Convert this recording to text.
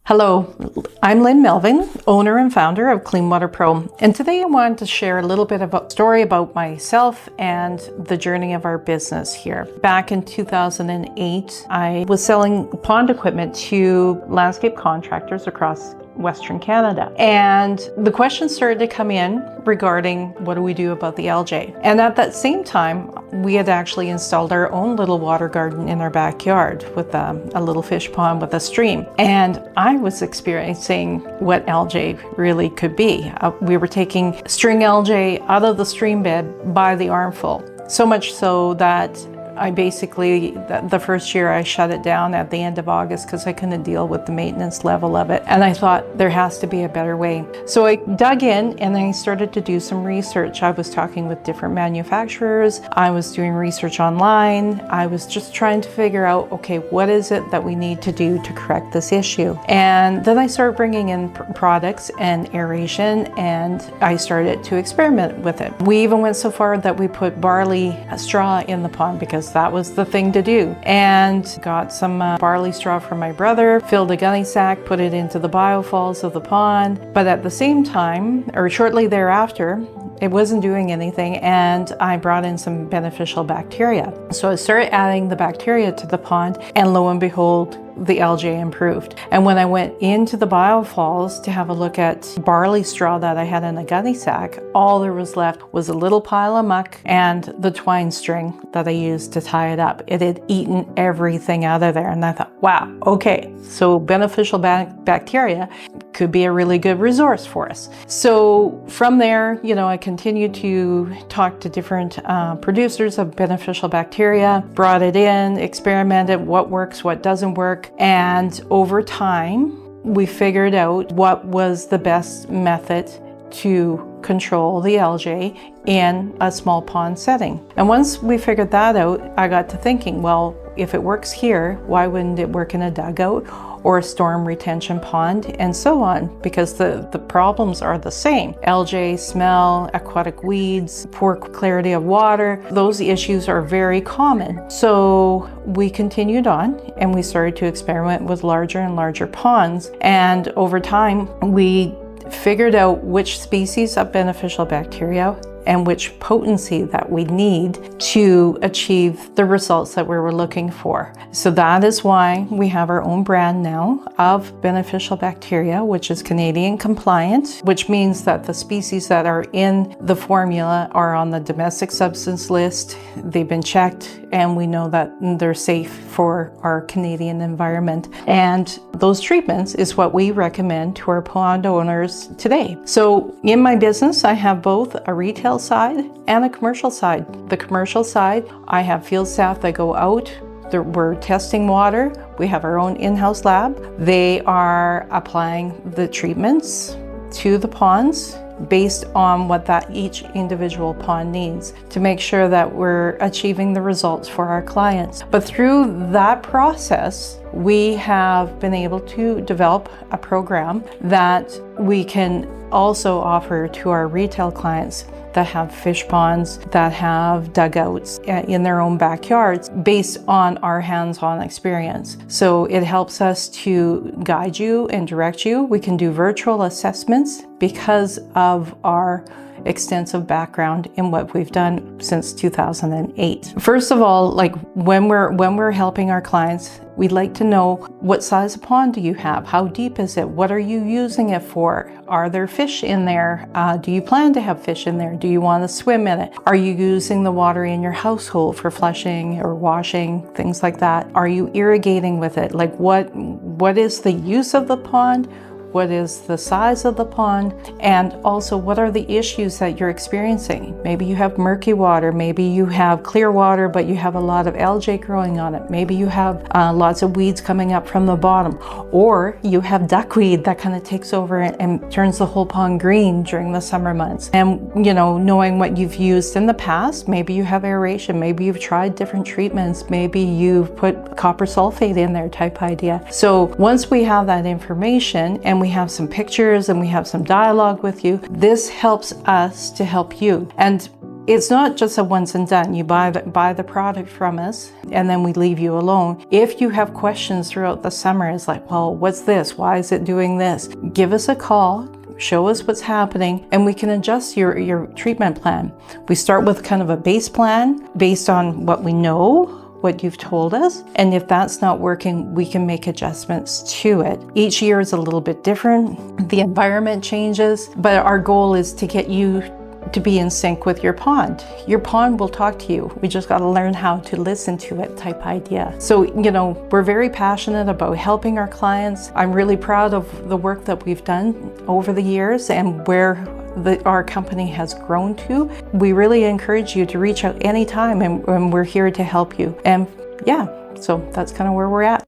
Hello, I'm Lynne Melvin, owner and founder of Clean Water Pro, and today I wanted to share a little bit of a story about myself and the journey of our business here. Back in 2008, I was selling pond equipment to landscape contractors across Western Canada. And the questions started to come in regarding what do we do about the algae? And at that same time, we had actually installed our own little water garden in our backyard with a little fish pond with a stream. And I was experiencing what algae really could be. We were taking string algae out of the stream bed by the armful. So much so that I basically, the first year I shut it down at the end of August because I couldn't deal with the maintenance level of it. And I thought there has to be a better way. So I dug in and I started to do some research. I was talking with different manufacturers. I was doing research online. I was just trying to figure out, okay, what is it that we need to do to correct this issue? And then I started bringing in products and aeration, and I started to experiment with it. We even went so far that we put barley straw in the pond because that was the thing to do, and got some barley straw from my brother, filled a gunny sack, put it into the biofalls of the pond. But at the same time, or shortly thereafter, it wasn't doing anything, and I brought in some beneficial bacteria. So I started adding the bacteria to the pond, and lo and behold, the algae improved. And when I went into the biofalls to have a look at barley straw that I had in a gunny sack, all there was left was a little pile of muck and the twine string that I used to tie it up. It had eaten everything out of there. And I thought, wow, okay, so beneficial bacteria could be a really good resource for us. So from there, I continued to talk to different producers of beneficial bacteria, brought it in, experimented what works, what doesn't work. And over time, we figured out what was the best method to control the algae in a small pond setting. And once we figured that out, I got to thinking, well, if it works here, why wouldn't it work in a dugout or a storm retention pond, and so on, because the problems are the same. Algae, smell, aquatic weeds, poor clarity of water, those issues are very common. So we continued on and we started to experiment with larger and larger ponds. And over time, we figured out which species of beneficial bacteria and which potency that we need to achieve the results that we were looking for. So that is why we have our own brand now of beneficial bacteria, which is Canadian compliant, which means that the species that are in the formula are on the domestic substance list. They've been checked, and we know that they're safe for our Canadian environment. And those treatments is what we recommend to our pond owners today. So in my business, I have both a retail side and a commercial side. The commercial side, I have field staff that go out. We're testing water. We have our own in-house lab. They are applying the treatments to the ponds based on what that each individual pond needs to make sure that we're achieving the results for our clients. But through that process, we have been able to develop a program that we can also offer to our retail clients that have fish ponds, that have dugouts in their own backyards based on our hands-on experience. So it helps us to guide you and direct you. We can do virtual assessments because of our extensive background in what we've done since 2008. First of all, like when we're helping our clients, we'd like to know what size of pond do you have? How deep is it? What are you using it for? Are there fish in there? Do you plan to have fish in there? Do you want to swim in it? Are you using the water in your household for flushing or washing, things like that? Are you irrigating with it? Like what is the use of the pond? What is the size of the pond? And also, what are the issues that you're experiencing? Maybe you have murky water, maybe you have clear water, but you have a lot of algae growing on it. Maybe you have lots of weeds coming up from the bottom, or you have duckweed that kind of takes over and turns the whole pond green during the summer months. And knowing what you've used in the past, maybe you have aeration, maybe you've tried different treatments, maybe you've put copper sulfate in there type idea. So once we have that information and we have some pictures and we have some dialogue with you, this helps us to help you. And It's not just a once and done. You buy the product from us and then we leave you alone. If you have questions throughout the summer, it's like, well, what's this? Why is it doing this? Give us a call. Show us what's happening, and we can adjust your treatment plan. We start with kind of a base plan based on what we know, what you've told us, and if that's not working, we can make adjustments to it. Each year is a little bit different. The environment changes, but our goal is to get you to be in sync with your pond. Your pond will talk to you. We just got to learn how to listen to it type idea. So, we're very passionate about helping our clients. I'm really proud of the work that we've done over the years and where our company has grown to. We really encourage you to reach out anytime, and we're here to help you. And yeah, so that's kind of where we're at.